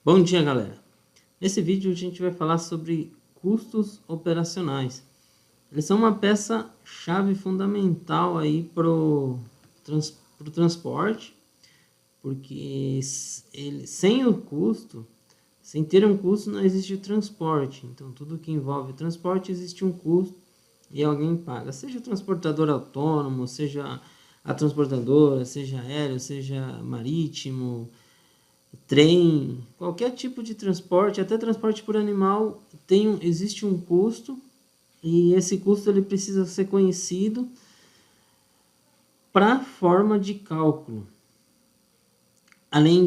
Bom dia, galera. Nesse vídeo a gente vai falar sobre custos operacionais. Eles são uma peça-chave fundamental aí pro transporte, porque sem o custo, sem ter um custo, não existe o transporte. Então, tudo que envolve transporte existe um custo e alguém paga. Seja o transportador autônomo, seja a transportadora, seja aéreo, seja marítimo, trem, qualquer tipo de transporte, até transporte por animal, existe um custo e esse custo ele precisa ser conhecido para a forma de cálculo. Além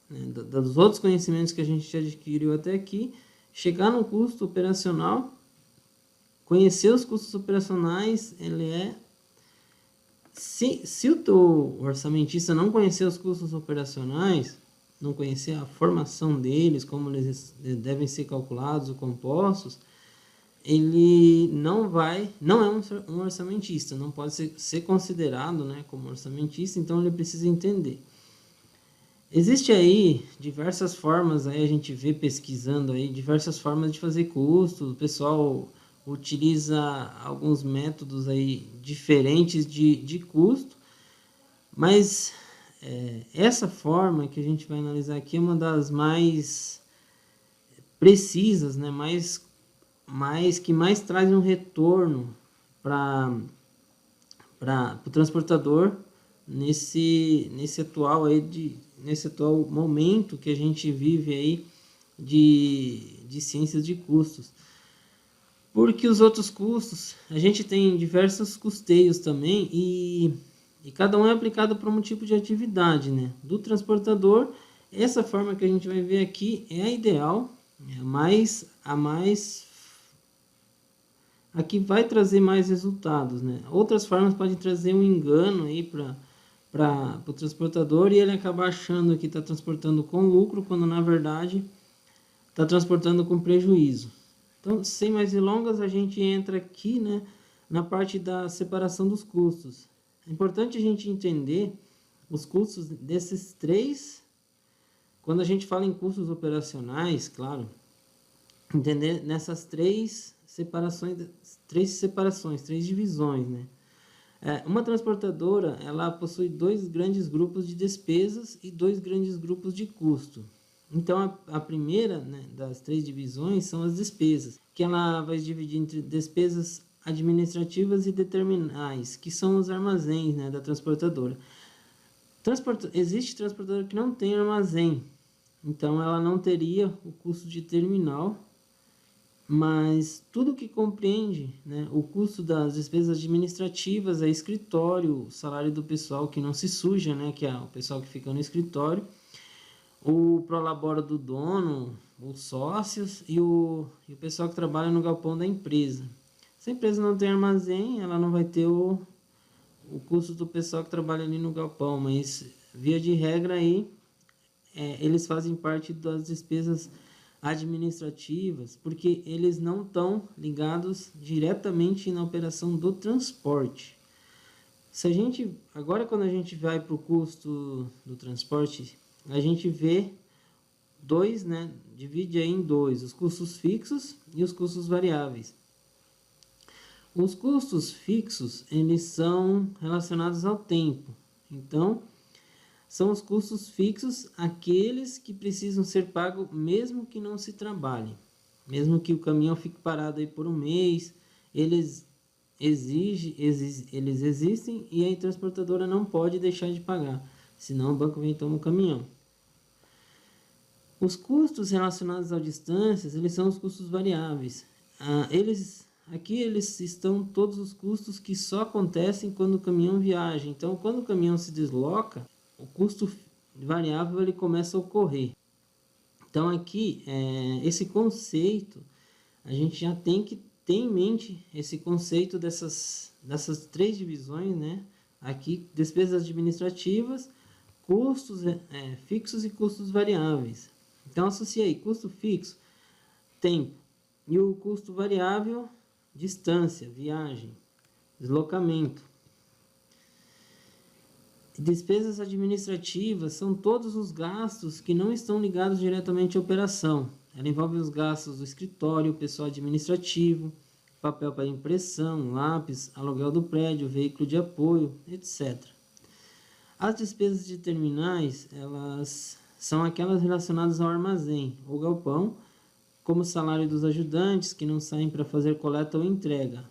dos outros conhecimentos que a gente já adquiriu até aqui, chegar no custo operacional, conhecer os custos operacionais, ele é... Se o teu orçamentista não conhecer os custos operacionais, não conhecer a formação deles, como eles devem ser calculados ou compostos, ele não é um orçamentista, não pode ser considerado, né, como orçamentista, então ele precisa entender. Existe aí diversas formas, aí a gente vê pesquisando aí, diversas formas de fazer custo, o pessoal utiliza alguns métodos aí diferentes de custo, mas essa forma que a gente vai analisar aqui é uma das mais precisas, né? Que mais traz um retorno para o transportador nesse atual momento que a gente vive aí de ciências de custos. Porque os outros custos, a gente tem diversos custeios também e cada um é aplicado para um tipo de atividade, né? Do transportador, essa forma que a gente vai ver aqui é a ideal, é a que vai trazer mais resultados, né? Outras formas podem trazer um engano aí para o transportador e ele acaba achando que está transportando com lucro, quando na verdade está transportando com prejuízo. Então, sem mais delongas, a gente entra aqui, né, na parte da separação dos custos. É importante a gente entender os custos desses três. Quando a gente fala em custos operacionais, claro, entender nessas três separações, três divisões, né? Uma transportadora, ela possui dois grandes grupos de despesas e dois grandes grupos de custo. Então, a primeira, né, das três divisões são as despesas, que ela vai dividir entre despesas administrativas e determinais, que são os armazéns, né, da transportadora. Existe transportadora que não tem armazém, então ela não teria o custo de terminal, mas tudo que compreende, né, o custo das despesas administrativas, escritório, o salário do pessoal que não se suja, né, que é o pessoal que fica no escritório, o prolabore do dono, os sócios e o pessoal que trabalha no galpão da empresa. Se a empresa não tem armazém, ela não vai ter o custo do pessoal que trabalha ali no galpão, mas via de regra aí, eles fazem parte das despesas administrativas, porque eles não estão ligados diretamente na operação do transporte. Se a gente, agora quando a gente vai para o custo do transporte, a gente vê dois, né? Divide aí em dois, os custos fixos e os custos variáveis. Os custos fixos, eles são relacionados ao tempo. Então, são os custos fixos, aqueles que precisam ser pagos mesmo que não se trabalhe. Mesmo que o caminhão fique parado aí por um mês, eles existem e a transportadora não pode deixar de pagar, senão o banco vem e toma o caminhão. Os custos relacionados às distâncias, eles são os custos variáveis. Aqui eles estão todos os custos que só acontecem quando o caminhão viaja. Então, quando o caminhão se desloca, o custo variável ele começa a ocorrer. Então, aqui, esse conceito, a gente já tem que ter em mente esse conceito dessas três divisões, né? Aqui, despesas administrativas, custos fixos e custos variáveis. Então, associei custo fixo, tempo, e o custo variável, distância, viagem, deslocamento. Despesas administrativas são todos os gastos que não estão ligados diretamente à operação. Ela envolve os gastos do escritório, pessoal administrativo, papel para impressão, lápis, aluguel do prédio, veículo de apoio, etc. As despesas de terminais, elas são aquelas relacionadas ao armazém ou galpão, como o salário dos ajudantes que não saem para fazer coleta ou entrega.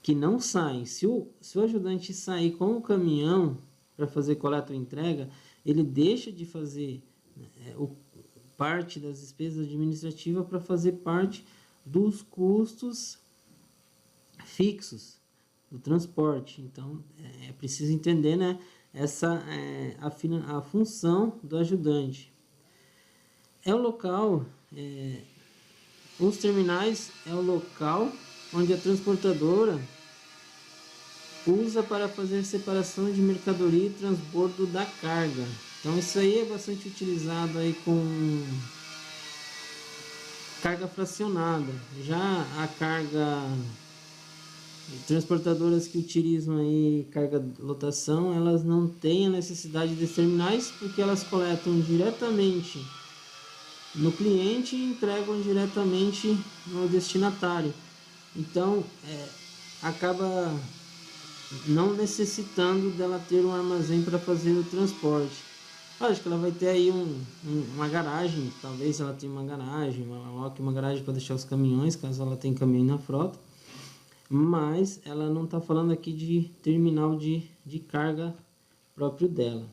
Que não saem. Se o ajudante sair com o caminhão para fazer coleta ou entrega, ele deixa de fazer parte das despesas administrativas para fazer parte dos custos fixos do transporte. Então, é preciso entender, né, a função do ajudante. É o local, os terminais é o local onde a transportadora usa para fazer separação de mercadoria e transbordo da carga. Então isso aí é bastante utilizado aí com carga fracionada. Já a carga, transportadoras que utilizam aí carga lotação, elas não têm a necessidade de terminais porque elas coletam diretamente no cliente e entregam diretamente no destinatário. Então, acaba não necessitando dela ter um armazém para fazer o transporte. Acho que ela vai ter aí uma garagem, talvez ela tenha uma garagem, ela aloque uma garagem para deixar os caminhões, caso ela tenha caminhão na frota. Mas ela não está falando aqui de terminal de carga próprio dela.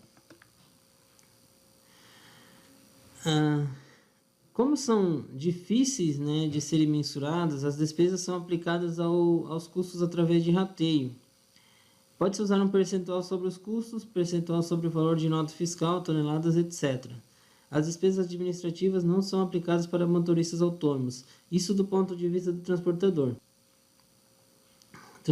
Como são difíceis, né, de serem mensuradas, as despesas são aplicadas aos custos através de rateio. Pode-se usar um percentual sobre os custos, percentual sobre o valor de nota fiscal, toneladas, etc. As despesas administrativas não são aplicadas para motoristas autônomos. Isso do ponto de vista do transportador. O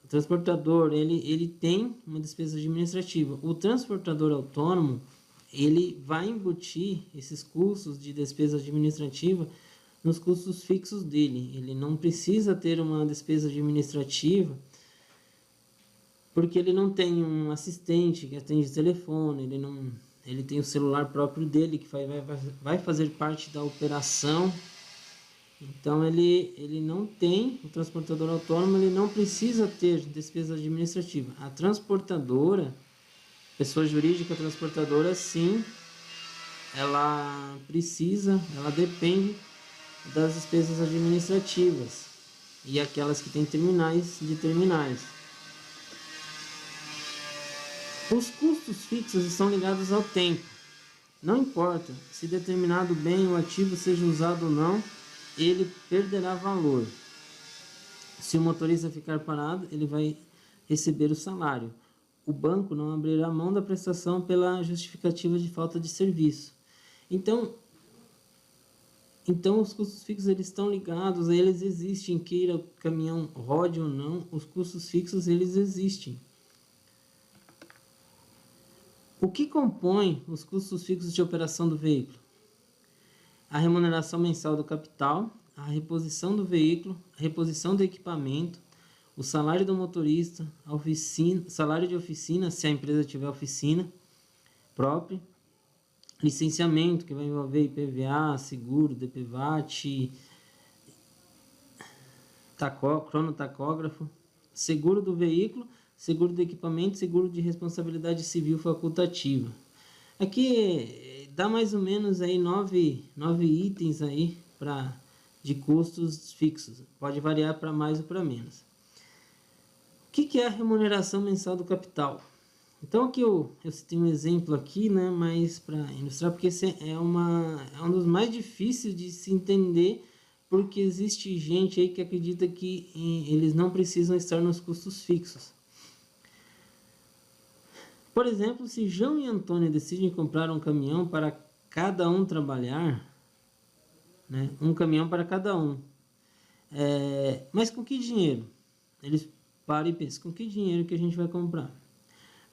transportador, ele tem uma despesa administrativa. O transportador autônomo, ele vai embutir esses custos de despesa administrativa nos custos fixos dele. Ele não precisa ter uma despesa administrativa porque ele não tem um assistente que atende o telefone, ele tem o celular próprio dele que vai fazer parte da operação. Então ele não tem, o transportador autônomo, ele não precisa ter despesa administrativa. A transportadora, pessoa jurídica transportadora, sim, ela depende das despesas administrativas e aquelas que têm terminais. Os custos fixos estão ligados ao tempo. Não importa se determinado bem ou ativo seja usado ou não, ele perderá valor. Se o motorista ficar parado, ele vai receber o salário. O banco não abrirá mão da prestação pela justificativa de falta de serviço. Então os custos fixos eles estão ligados, eles existem, queira o caminhão rode ou não, os custos fixos eles existem. O que compõe os custos fixos de operação do veículo? A remuneração mensal do capital, a reposição do veículo, a reposição do equipamento, o salário do motorista, a oficina, salário de oficina, se a empresa tiver oficina própria, licenciamento, que vai envolver IPVA, seguro, DPVAT, cronotacógrafo, seguro do veículo, seguro do equipamento, seguro de responsabilidade civil facultativa. Aqui dá mais ou menos aí 9 itens aí de custos fixos. Pode variar para mais ou para menos. O que é a remuneração mensal do capital? Então aqui eu citei um exemplo aqui, né, mas para ilustrar, porque esse é um dos mais difíceis de se entender, porque existe gente aí que acredita que eles não precisam estar nos custos fixos. Por exemplo, se João e Antônio decidem comprar um caminhão para cada um trabalhar, né, um caminhão para cada um, mas com que dinheiro? Eles param e pensam, com que dinheiro que a gente vai comprar?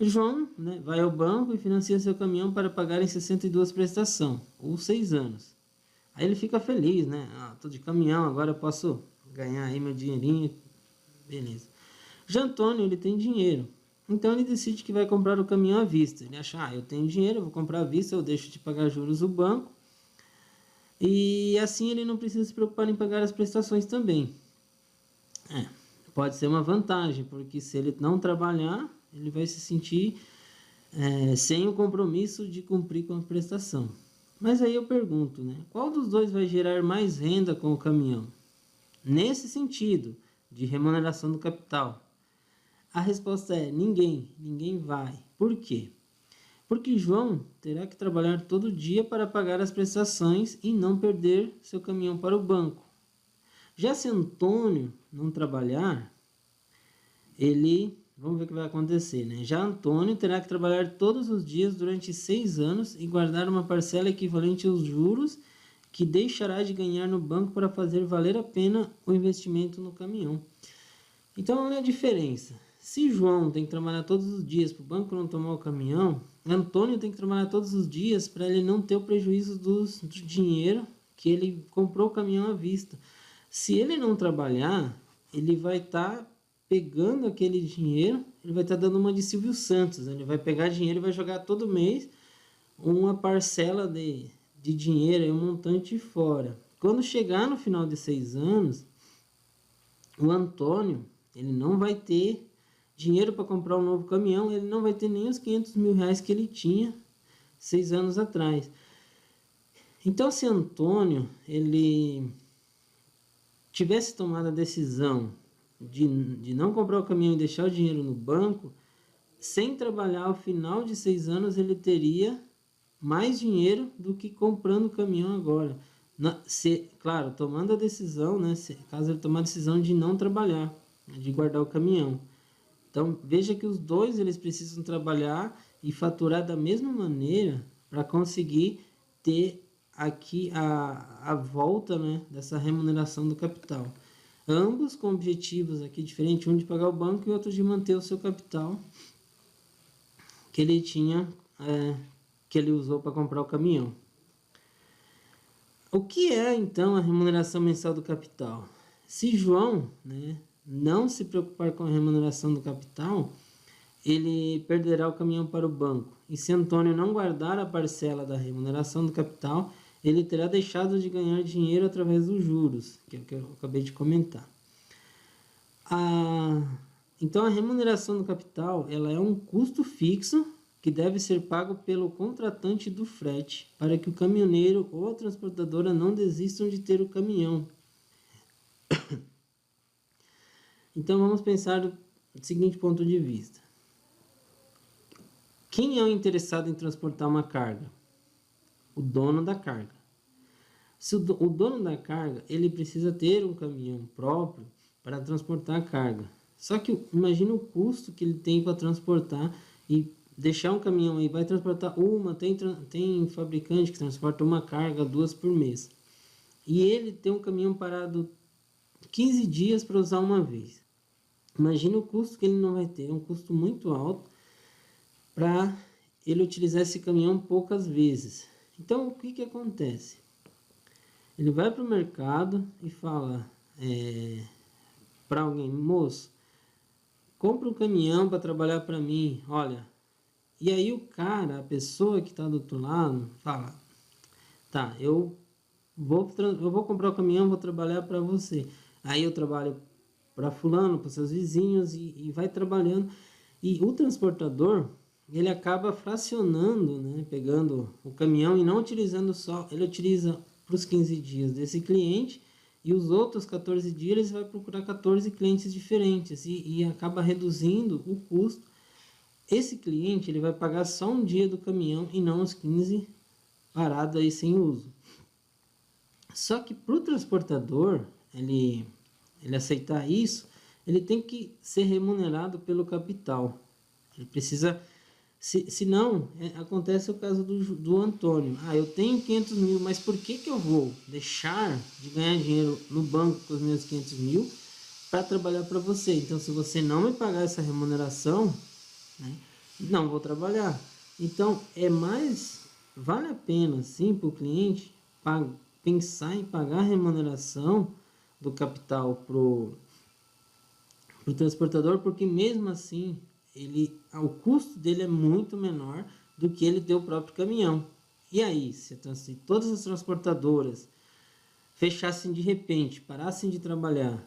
João, né, vai ao banco e financia seu caminhão para pagar em 62 prestações, ou 6 anos. Aí ele fica feliz, né? Tô de caminhão, agora eu posso ganhar aí meu dinheirinho, beleza. Já Antônio, ele tem dinheiro, Então ele decide que vai comprar o caminhão à vista. Ele acha, eu tenho dinheiro, eu vou comprar à vista, eu deixo de pagar juros do banco. E assim ele não precisa se preocupar em pagar as prestações também. Pode ser uma vantagem, porque se ele não trabalhar, ele vai se sentir sem o compromisso de cumprir com a prestação. Mas aí eu pergunto, né? Qual dos dois vai gerar mais renda com o caminhão? Nesse sentido, de remuneração do capital. A resposta é ninguém vai. Por quê? Porque João terá que trabalhar todo dia para pagar as prestações e não perder seu caminhão para o banco. Já se Antônio não trabalhar, vamos ver o que vai acontecer, né? Já Antônio terá que trabalhar todos os dias durante 6 anos e guardar uma parcela equivalente aos juros que deixará de ganhar no banco para fazer valer a pena o investimento no caminhão. Então, olha a diferença. Se João tem que trabalhar todos os dias para o banco não tomar o caminhão, Antônio tem que trabalhar todos os dias para ele não ter o prejuízo do dinheiro que ele comprou o caminhão à vista. Se ele não trabalhar, ele vai estar pegando aquele dinheiro, ele vai estar dando uma de Silvio Santos. Ele vai pegar dinheiro e vai jogar todo mês uma parcela de dinheiro, um montante fora. Quando chegar no final de 6 anos, o Antônio ele não vai ter dinheiro para comprar um novo caminhão, ele não vai ter nem os 500 mil reais que ele tinha 6 anos atrás. Então, se Antônio ele tivesse tomado a decisão de não comprar o caminhão e deixar o dinheiro no banco, sem trabalhar ao final de 6 anos, ele teria mais dinheiro do que comprando o caminhão agora. Claro, tomando a decisão, né, caso ele tomar a decisão de não trabalhar, de guardar o caminhão. Então, veja que os dois eles precisam trabalhar e faturar da mesma maneira para conseguir ter aqui a volta, né, dessa remuneração do capital. Ambos com objetivos aqui diferentes, um de pagar o banco e outro de manter o seu capital que ele tinha, que ele usou para comprar o caminhão. O que é então a remuneração mensal do capital? Se João, né, não se preocupar com a remuneração do capital, ele perderá o caminhão para o banco. E se Antônio não guardar a parcela da remuneração do capital, ele terá deixado de ganhar dinheiro através dos juros, que é o que eu acabei de comentar. Então, a remuneração do capital ela é um custo fixo que deve ser pago pelo contratante do frete, para que o caminhoneiro ou a transportadora não desistam de ter o caminhão. Então, vamos pensar do seguinte ponto de vista. Quem é o interessado em transportar uma carga? O dono da carga. Se o dono da carga, ele precisa ter um caminhão próprio para transportar a carga. Só que imagina o custo que ele tem para transportar e deixar um caminhão aí, vai transportar tem fabricante que transporta uma carga, 2 por mês. E ele tem um caminhão parado 15 dias para usar uma vez. Imagina o custo que ele não vai ter, é um custo muito alto para ele utilizar esse caminhão poucas vezes. Então, o que acontece? Ele vai para o mercado e fala para alguém, moço, compra um caminhão para trabalhar para mim, olha. E aí o cara, a pessoa que está do outro lado, fala, tá, eu vou comprar o caminhão, vou trabalhar para você. Aí eu trabalho para fulano, para seus vizinhos e vai trabalhando. E o transportador, ele acaba fracionando, né, pegando o caminhão e não utilizando só, ele utiliza para os 15 dias desse cliente e os outros 14 dias ele vai procurar 14 clientes diferentes e acaba reduzindo o custo. Esse cliente ele vai pagar só um dia do caminhão e não os 15 parado aí sem uso. Só que para o transportador, ele aceitar isso, ele tem que ser remunerado pelo capital. Ele precisa, se não, acontece o caso do Antônio. Eu tenho 500 mil, mas por que eu vou deixar de ganhar dinheiro no banco com os meus 500 mil para trabalhar para você? Então, se você não me pagar essa remuneração, né, não vou trabalhar. Então, vale a pena sim para o cliente pensar em pagar a remuneração do capital pro transportador, porque mesmo assim o custo dele é muito menor do que ele ter o próprio caminhão. E aí, se todas as transportadoras fechassem de repente, parassem de trabalhar,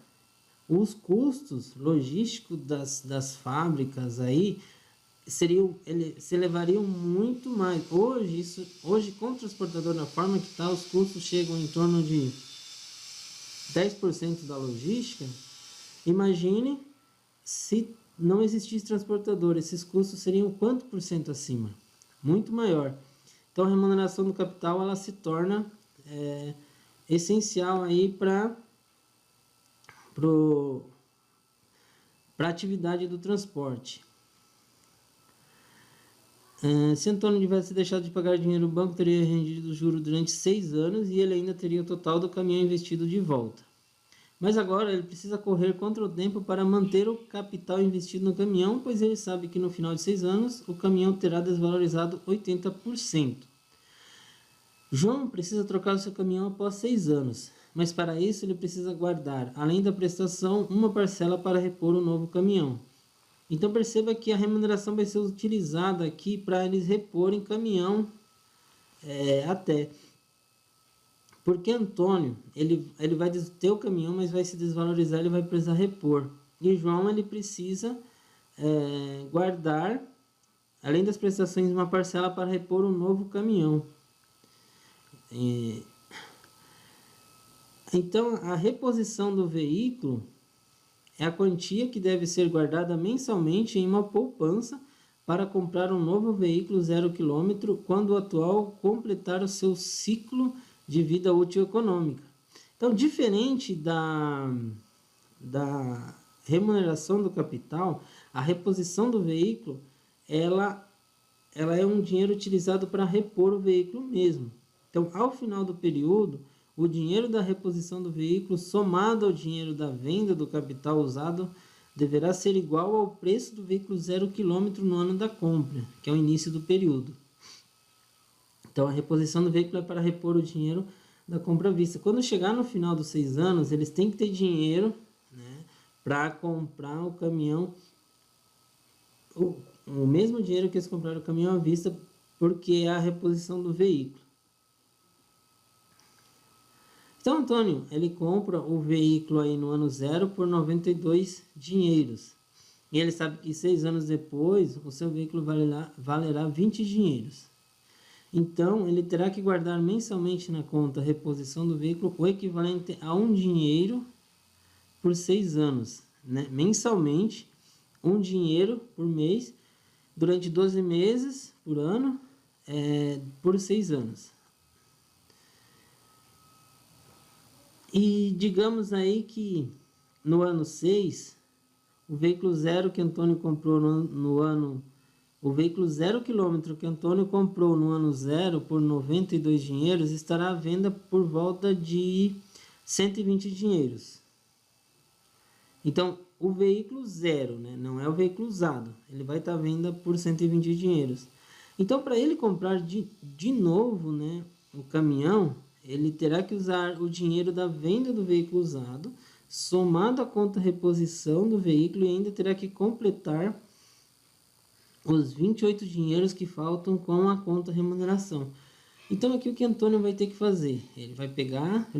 os custos logísticos das fábricas aí se elevariam muito mais. Hoje, com o transportador na forma que está, os custos chegam em torno de 10% da logística. Imagine se não existisse transportador, esses custos seriam quanto por cento acima? Muito maior. Então a remuneração do capital ela se torna essencial aí para a atividade do transporte. Se Antônio tivesse deixado de pagar dinheiro, o banco teria rendido o juro durante 6 anos e ele ainda teria o total do caminhão investido de volta. Mas agora ele precisa correr contra o tempo para manter o capital investido no caminhão, pois ele sabe que no final de 6 anos o caminhão terá desvalorizado 80%. João precisa trocar o seu caminhão após 6 anos, mas para isso ele precisa guardar, além da prestação, uma parcela para repor o novo caminhão. Então perceba que a remuneração vai ser utilizada aqui para eles reporem caminhão até. Porque Antônio, ele vai ter o caminhão, mas vai se desvalorizar, ele vai precisar repor. E João, ele precisa guardar, além das prestações, uma parcela para repor um novo caminhão. Então, a reposição do veículo é a quantia que deve ser guardada mensalmente em uma poupança para comprar um novo veículo 0 km quando o atual completar o seu ciclo de vida útil econômica. Então, diferente da remuneração do capital, a reposição do veículo ela é um dinheiro utilizado para repor o veículo mesmo. Então, ao final do período, o dinheiro da reposição do veículo, somado ao dinheiro da venda do capital usado, deverá ser igual ao preço do veículo 0 km no ano da compra, que é o início do período. Então, a reposição do veículo é para repor o dinheiro da compra à vista. Quando chegar no final dos 6 anos, eles têm que ter dinheiro, né, para comprar o caminhão, o mesmo dinheiro que eles compraram o caminhão à vista, porque é a reposição do veículo. Então, Antônio, ele compra o veículo aí no ano 0 por 92 dinheiros. E ele sabe que 6 anos depois, o seu veículo valerá 20 dinheiros. Então, ele terá que guardar mensalmente na conta reposição do veículo o equivalente a 1 dinheiro por 6 anos. Né? Mensalmente, 1 dinheiro por mês, durante 12 meses por ano, por 6 anos. E digamos aí que no ano 6, o veículo 0 que Antônio comprou o veículo 0 km que Antônio comprou no ano 0 por 92 dinheiros estará à venda por volta de 120 dinheiros. Então, o veículo 0, né, não é o veículo usado, ele vai estar à venda por 120 dinheiros. Então, para ele comprar de novo, né, o caminhão, ele terá que usar o dinheiro da venda do veículo usado, somado à conta reposição do veículo, e ainda terá que completar os 28 dinheiros que faltam com a conta remuneração. Então, aqui o que Antônio vai ter que fazer? Ele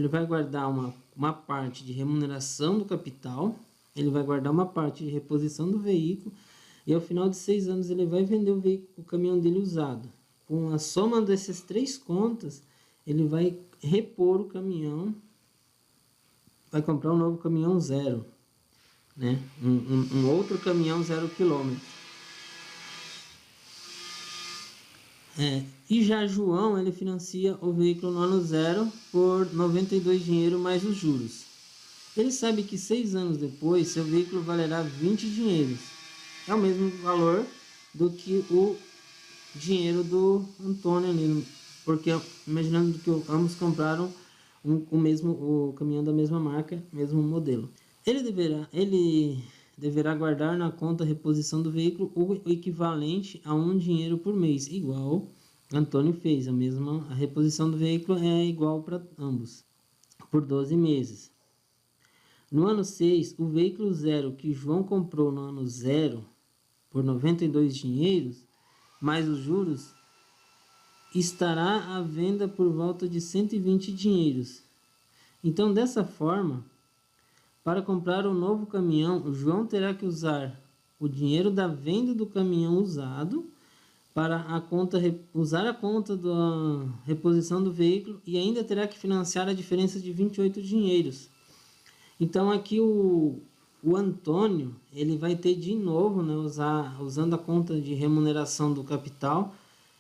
vai guardar uma parte de remuneração do capital, ele vai guardar uma parte de reposição do veículo, e ao final de 6 anos ele vai vender o caminhão dele usado. Com a soma dessas 3 contas, ele vai repor o caminhão, vai comprar um novo caminhão 0, né? Um outro caminhão 0 km. E já João, ele financia o veículo no ano 0 por 92 dinheiro mais os juros. Ele sabe que 6 anos depois, seu veículo valerá 20 dinheiros. É o mesmo valor do que o dinheiro do Antônio ali, porque imaginando que ambos compraram o caminhão da mesma marca, mesmo modelo. Ele deverá guardar na conta reposição do veículo o equivalente a 1 dinheiro por mês, igual Antônio fez. A reposição do veículo é igual para ambos, por 12 meses. No ano 6, o veículo 0 que João comprou no ano 0 por 92 dinheiros, mais os juros, estará à venda por volta de 120 dinheiros. Então, dessa forma, para comprar um novo caminhão, o João terá que usar o dinheiro da venda do caminhão usado para usar a conta da reposição do veículo e ainda terá que financiar a diferença de 28 dinheiros. Então aqui o Antônio, ele vai ter de novo, né, usando a conta de remuneração do capital,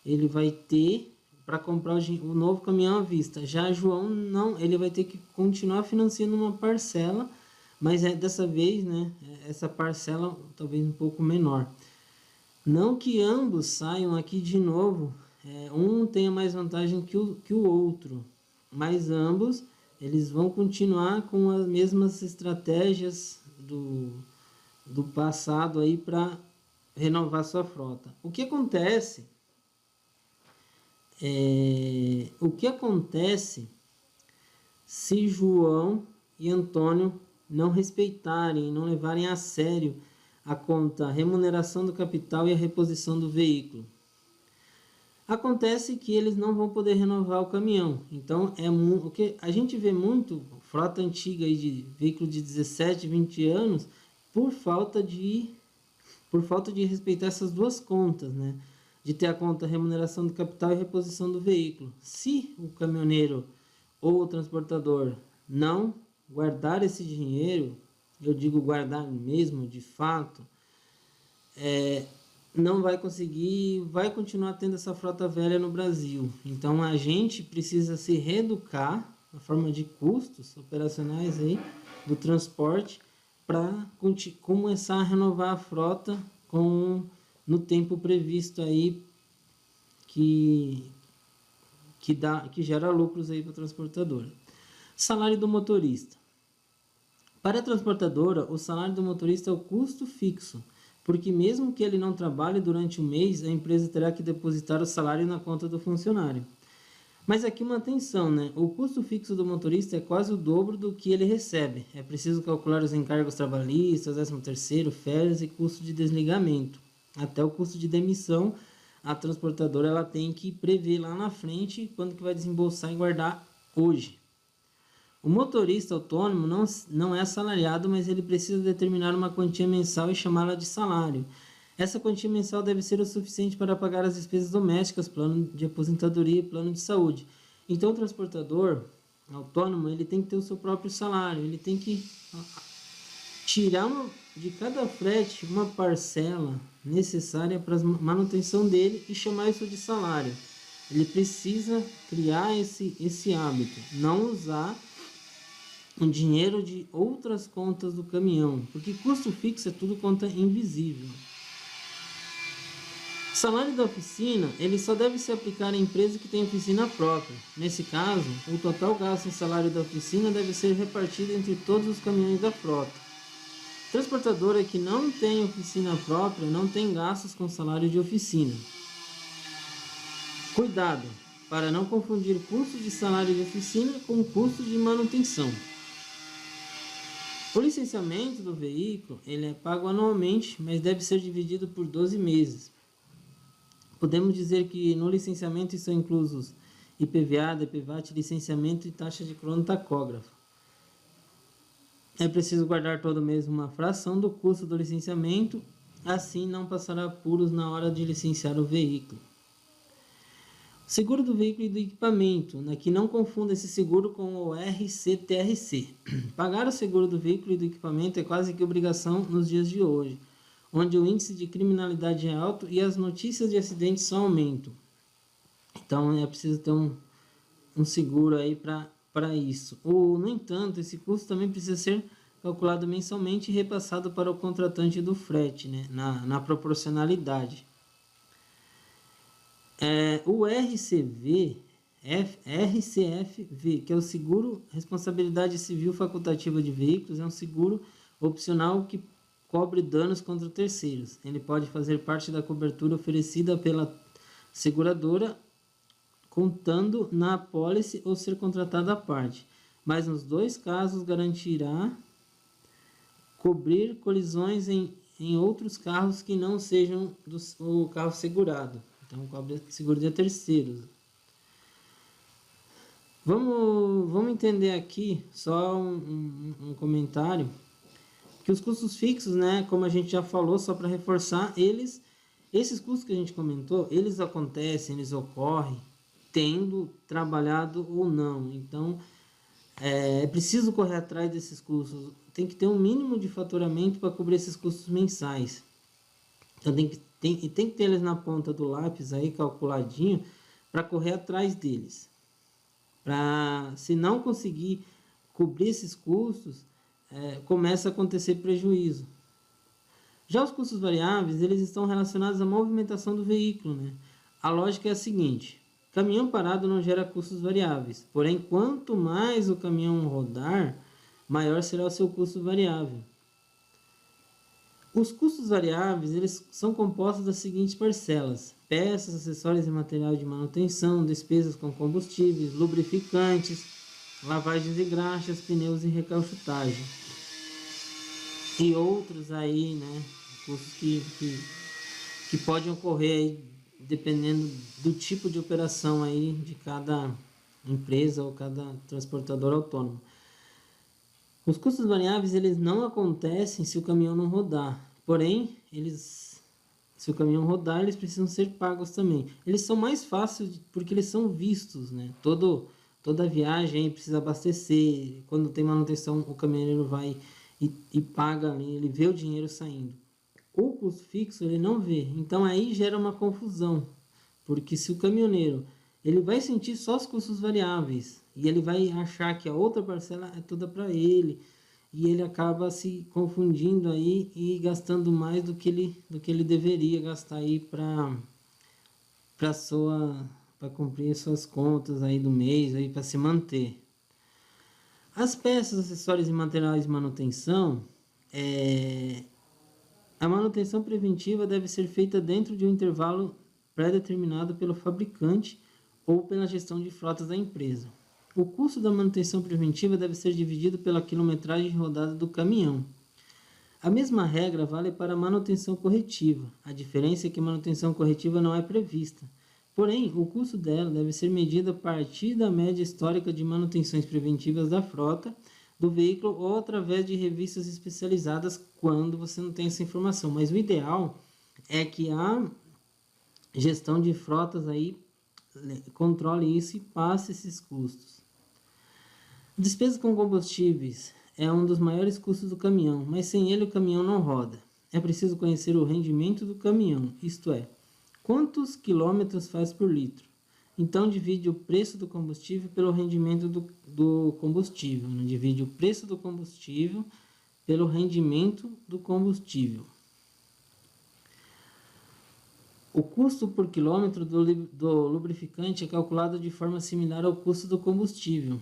ele vai ter para comprar o novo caminhão à vista. Já João não, ele vai ter que continuar financiando uma parcela, mas dessa vez, né, essa parcela talvez um pouco menor. Não que ambos saiam aqui de novo, um tenha mais vantagem que o outro, mas ambos eles vão continuar com as mesmas estratégias do passado aí para renovar sua frota. O que acontece se João e Antônio não respeitarem, não levarem a sério a conta, a remuneração do capital e a reposição do veículo? Acontece que eles não vão poder renovar o caminhão. Então, o que a gente vê muito, frota antiga aí de veículo de 17, 20 anos, por falta de respeitar essas duas contas, né? De ter a conta remuneração do capital e reposição do veículo. Se o caminhoneiro ou o transportador não guardar esse dinheiro, eu digo guardar mesmo, de fato, não vai conseguir, vai continuar tendo essa frota velha no Brasil. Então a gente precisa se reeducar na forma de custos operacionais aí do transporte para começar a renovar a frota no tempo previsto aí que gera lucros aí para a transportadora. Salário do motorista. Para a transportadora, o salário do motorista é o custo fixo, porque mesmo que ele não trabalhe durante o mês, a empresa terá que depositar o salário na conta do funcionário. Mas aqui uma atenção, né? O custo fixo do motorista é quase o dobro do que ele recebe. É preciso calcular os encargos trabalhistas, 13º, férias e custo de desligamento. Até o custo de demissão, a transportadora ela tem que prever lá na frente quando que vai desembolsar e guardar hoje. O motorista autônomo não é assalariado, mas ele precisa determinar uma quantia mensal e chamá-la de salário. Essa quantia mensal deve ser o suficiente para pagar as despesas domésticas, plano de aposentadoria e plano de saúde. Então, o transportador autônomo ele tem que ter o seu próprio salário, ele tem que tirar de cada frete uma parcela necessária para a manutenção dele e chamar isso de salário. Ele precisa criar esse hábito, não usar o dinheiro de outras contas do caminhão, porque custo fixo é tudo conta invisível. O salário da oficina, ele só deve se aplicar à empresa que tem oficina própria. Nesse caso, o total gasto em salário da oficina deve ser repartido entre todos os caminhões da frota. Transportadora que não tem oficina própria não tem gastos com salário de oficina. Cuidado para não confundir custo de salário de oficina com custo de manutenção. O licenciamento do veículo ele é pago anualmente, mas deve ser dividido por 12 meses. Podemos dizer que no licenciamento estão inclusos IPVA, DPVAT, licenciamento e taxa de cronotacógrafo. É preciso guardar todo mês uma fração do custo do licenciamento, assim não passará apuros na hora de licenciar o veículo. Seguro do veículo e do equipamento, né, que não confunda esse seguro com o RCTRC. Pagar o seguro do veículo e do equipamento é quase que obrigação nos dias de hoje, onde o índice de criminalidade é alto e as notícias de acidentes só aumentam. Então é preciso ter um seguro aí para isso. No entanto, esse custo também precisa ser calculado mensalmente e repassado para o contratante do frete, né, na proporcionalidade. O RCFV, que é o Seguro Responsabilidade Civil Facultativa de Veículos, é um seguro opcional que cobre danos contra terceiros. Ele pode fazer parte da cobertura oferecida pela seguradora, contando na apólice ou ser contratado à parte. Mas nos dois casos garantirá cobrir colisões em em outros carros que não sejam o carro segurado. Então, cobre seguro de terceiros. Vamos entender aqui só um comentário, que os custos fixos, né, como a gente já falou, só para reforçar, esses custos que a gente comentou, eles acontecem, eles ocorrem tendo trabalhado ou não. Então, é preciso correr atrás desses custos. Tem que ter um mínimo de faturamento para cobrir esses custos mensais. Então, tem que ter eles na ponta do lápis aí, calculadinho, para correr atrás deles. Se não conseguir cobrir esses custos, começa a acontecer prejuízo. Já os custos variáveis, eles estão relacionados à movimentação do veículo, né? A lógica é a seguinte: caminhão parado não gera custos variáveis, porém, quanto mais o caminhão rodar, maior será o seu custo variável. Os custos variáveis, eles são compostos das seguintes parcelas: peças, acessórios e material de manutenção, despesas com combustíveis, lubrificantes, lavagens e graxas, pneus e recalchutagem. E outros aí, né, custos que podem ocorrer aí, dependendo do tipo de operação aí de cada empresa ou cada transportador autônomo. Os custos variáveis, eles não acontecem se o caminhão não rodar. Porém, se o caminhão rodar, eles precisam ser pagos também. Eles são mais fáceis porque eles são vistos, né? Toda viagem aí precisa abastecer. Quando tem manutenção, o caminhoneiro vai e paga ali, ele vê o dinheiro saindo. O custo fixo, ele não vê. Então, aí gera uma confusão. Porque se o caminhoneiro, ele vai sentir só os custos variáveis e ele vai achar que a outra parcela é toda para ele, e ele acaba se confundindo aí e gastando mais do que ele deveria gastar aí para cumprir suas contas aí do mês, aí para se manter. As peças, acessórios e materiais de manutenção, a manutenção preventiva deve ser feita dentro de um intervalo pré-determinado pelo fabricante ou pela gestão de frotas da empresa. O custo da manutenção preventiva deve ser dividido pela quilometragem rodada do caminhão. A mesma regra vale para a manutenção corretiva. A diferença é que a manutenção corretiva não é prevista. Porém, o custo dela deve ser medido a partir da média histórica de manutenções preventivas da frota do veículo ou através de revistas especializadas quando você não tem essa informação. Mas o ideal é que a gestão de frotas aí controle isso e passe esses custos. Despesa com combustíveis é um dos maiores custos do caminhão, mas sem ele o caminhão não roda. É preciso conhecer o rendimento do caminhão, isto é, quantos quilômetros faz por litro. Então, divide o preço do combustível pelo rendimento do combustível. Né? Divide o preço do combustível pelo rendimento do combustível. O custo por quilômetro do lubrificante é calculado de forma similar ao custo do combustível.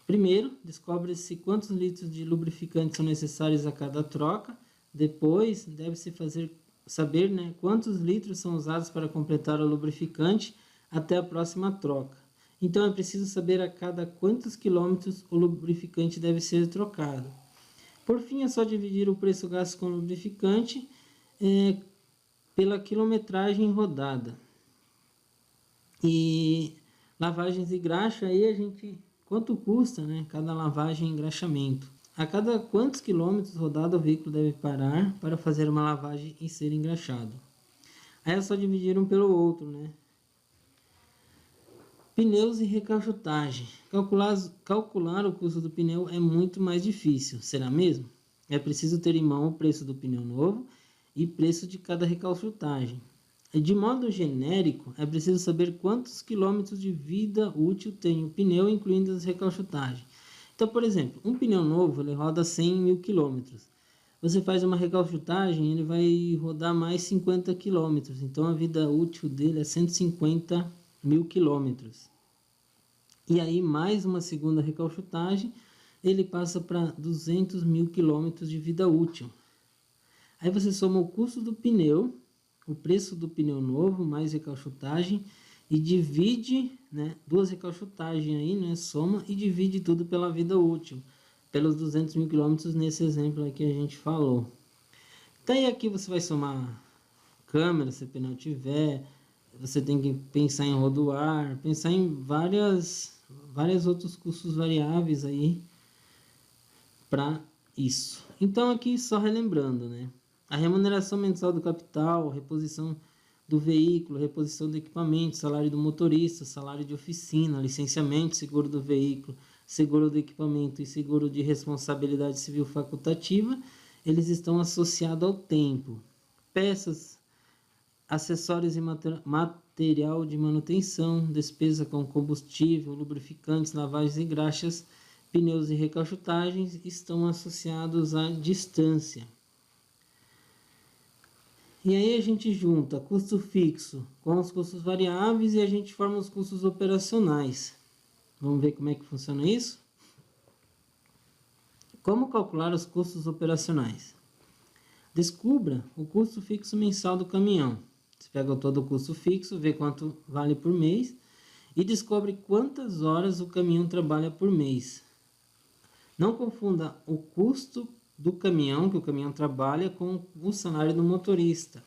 Primeiro, descobre-se quantos litros de lubrificante são necessários a cada troca. Depois, deve-se saber, né, quantos litros são usados para completar o lubrificante até a próxima troca. Então, é preciso saber a cada quantos quilômetros o lubrificante deve ser trocado. Por fim, é só dividir o preço gasto com o lubrificante pela quilometragem rodada. E lavagens e graxa, aí quanto custa, né, cada lavagem e engraxamento. A cada quantos quilômetros rodado o veículo deve parar para fazer uma lavagem e ser engraxado. Aí é só dividir um pelo outro, né? Pneus e recalchutagem. Calcular o custo do pneu é muito mais difícil, será mesmo? É preciso ter em mão o preço do pneu novo e preço de cada recalchutagem. De modo genérico, é preciso saber quantos quilômetros de vida útil tem o pneu, incluindo as recalchutagens. Então, por exemplo, um pneu novo ele roda 100.000 quilômetros. Você faz uma recalchutagem, ele vai rodar mais 50 quilômetros. Então, a vida útil dele é 150.000 quilômetros. E aí, mais uma segunda recalchutagem, ele passa para 200.000 quilômetros de vida útil. Aí você soma o custo do pneu, o preço do pneu novo, mais recalchutagem, e divide, né, duas recalchutagens aí, né, soma e divide tudo pela vida útil, pelos 200.000 quilômetros nesse exemplo aqui que a gente falou. Daí aqui você vai somar câmera, se o pneu tiver, você tem que pensar em rodoar, pensar em vários outros custos variáveis aí para isso. Então aqui só relembrando, né? A remuneração mensal do capital, reposição do veículo, reposição do equipamento, salário do motorista, salário de oficina, licenciamento, seguro do veículo, seguro do equipamento e seguro de responsabilidade civil facultativa, eles estão associados ao tempo. Peças, acessórios e material de manutenção, despesa com combustível, lubrificantes, lavagens e graxas, pneus e recalchutagens estão associados à distância. E aí a gente junta custo fixo com os custos variáveis e a gente forma os custos operacionais. Vamos ver como é que funciona isso? Como calcular os custos operacionais? Descubra o custo fixo mensal do caminhão. Você pega todo o custo fixo, vê quanto vale por mês e descobre quantas horas o caminhão trabalha por mês. Não confunda o custo do caminhão, que o caminhão trabalha, com o salário do motorista,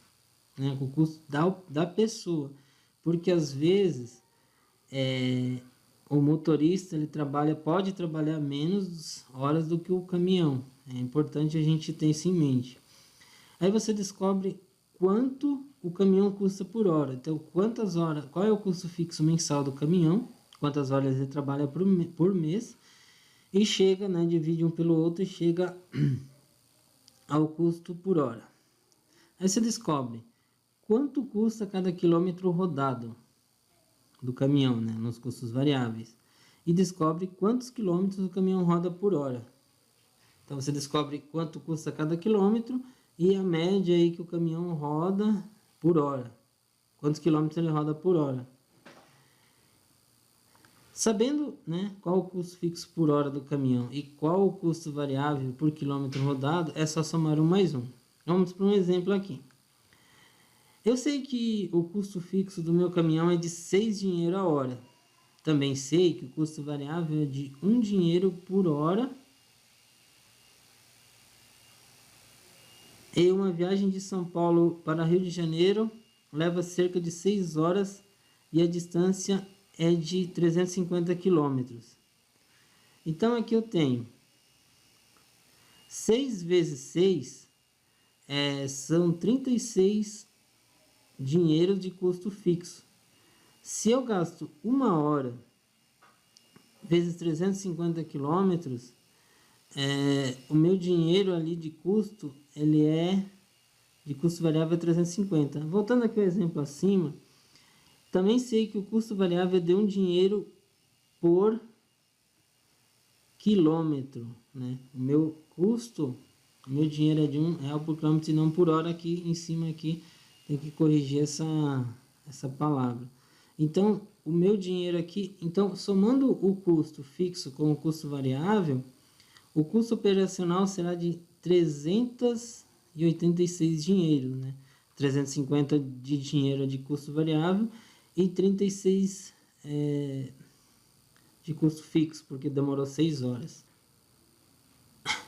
né? Com o custo da pessoa. Porque às vezes o motorista ele pode trabalhar menos horas do que o caminhão. É importante a gente ter isso em mente. Aí você descobre quanto o caminhão custa por hora. Então, quantas horas, qual é o custo fixo mensal do caminhão, quantas horas ele trabalha por mês, e chega, né, divide um pelo outro e chega ao custo por hora. Aí você descobre quanto custa cada quilômetro rodado do caminhão, né, nos custos variáveis, e descobre quantos quilômetros o caminhão roda por hora. Então você descobre quanto custa cada quilômetro e a média aí que o caminhão roda por hora. Quantos quilômetros ele roda por hora. Sabendo, né, qual o custo fixo por hora do caminhão e qual o custo variável por quilômetro rodado, é só somar um mais um. Vamos para um exemplo aqui. Eu sei que o custo fixo do meu caminhão é de 6 dinheiro a hora. Também sei que o custo variável é de 1 dinheiro por hora. E uma viagem de São Paulo para Rio de Janeiro leva cerca de 6 horas e a distância é de 350 quilômetros. Então aqui eu tenho 6 vezes 6 são 36 dinheiros de custo fixo. Se eu gasto 1 hora vezes 350 quilômetros, o meu dinheiro ali de custo, ele é de custo variável 350. Voltando aqui ao exemplo acima, também sei que o custo variável é de 1 dinheiro por quilômetro, né? O meu custo, o meu dinheiro é de R$1 por quilômetro e não por hora. Aqui em cima aqui tem que corrigir essa palavra. Então, o meu dinheiro aqui, então somando o custo fixo com o custo variável, o custo operacional será de 386 dinheiros, né? 350 de dinheiro de custo variável e 36 de custo fixo, porque demorou 6 horas.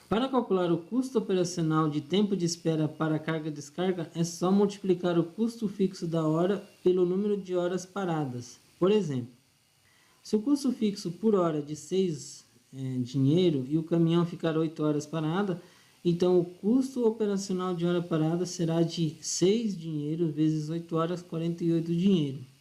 Para calcular o custo operacional de tempo de espera para carga e descarga, é só multiplicar o custo fixo da hora pelo número de horas paradas. Por exemplo, se o custo fixo por hora é de 6 dinheiro e o caminhão ficar 8 horas parada, então o custo operacional de hora parada será de 6 dinheiro vezes 8 horas, 48 dinheiro.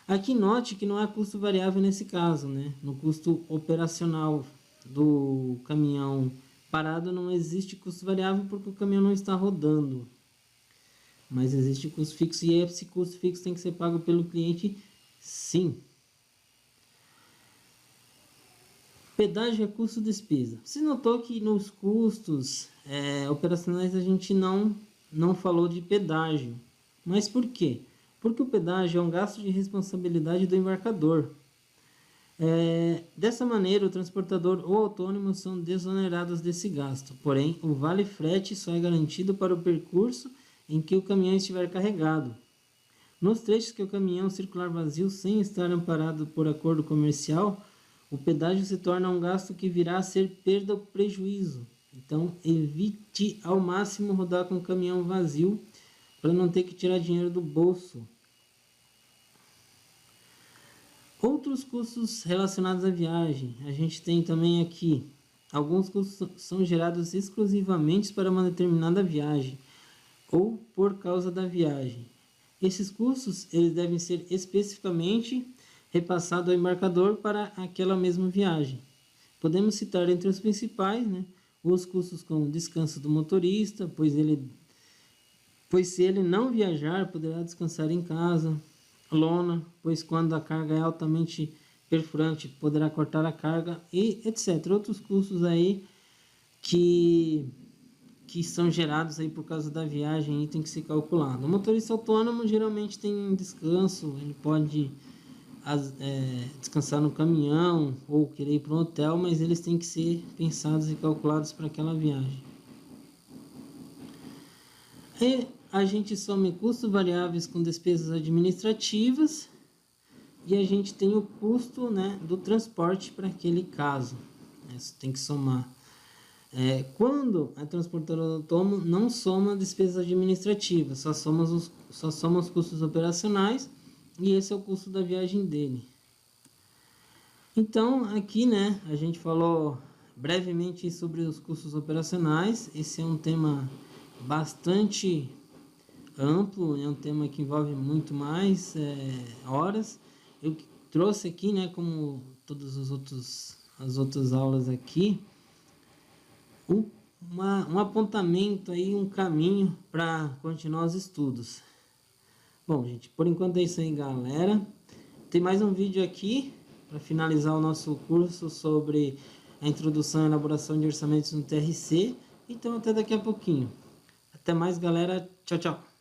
Aqui note que não há custo variável nesse caso, né? No custo operacional do caminhão parado não existe custo variável porque o caminhão não está rodando. Mas existe custo fixo e esse custo fixo tem que ser pago pelo cliente, sim. Pedágio é custo despesa. Você notou que nos custos operacionais a gente não falou de pedágio. Mas por quê? Porque o pedágio é um gasto de responsabilidade do embarcador. Dessa maneira, o transportador ou autônomo são desonerados desse gasto. Porém, o vale frete só é garantido para o percurso em que o caminhão estiver carregado. Nos trechos que o caminhão circular vazio sem estar amparado por acordo comercial, o pedágio se torna um gasto que virá a ser perda ou prejuízo. Então, evite ao máximo rodar com o caminhão vazio para não ter que tirar dinheiro do bolso. Outros custos relacionados à viagem. A gente tem também aqui, alguns custos são gerados exclusivamente para uma determinada viagem ou por causa da viagem. Esses custos eles devem ser especificamente repassados ao embarcador para aquela mesma viagem. Podemos citar entre os principais, né, os custos com descanso do motorista, pois se ele não viajar, poderá descansar em casa. Lona, pois quando a carga é altamente perfurante, poderá cortar a carga, e etc. Outros custos aí que são gerados aí por causa da viagem e tem que ser calculado. O motorista autônomo geralmente tem descanso, ele pode descansar no caminhão ou querer ir para um hotel, mas eles têm que ser pensados e calculados para aquela viagem. E a gente soma custos variáveis com despesas administrativas e a gente tem o custo, né, do transporte para aquele caso. Isso tem que somar. Quando a transportadora autônoma não soma despesas administrativas, só soma os custos operacionais e esse é o custo da viagem dele. Então, aqui, né, a gente falou brevemente sobre os custos operacionais. Esse é um tema bastante amplo, é um tema que envolve muito mais horas. Eu trouxe aqui, né, como todas as outras aulas aqui, um apontamento aí, um caminho para continuar os estudos. Bom, gente, por enquanto é isso aí, galera. Tem mais um vídeo aqui para finalizar o nosso curso sobre a introdução e elaboração de orçamentos no TRC. Então, até daqui a pouquinho. Até mais, galera. Tchau, tchau.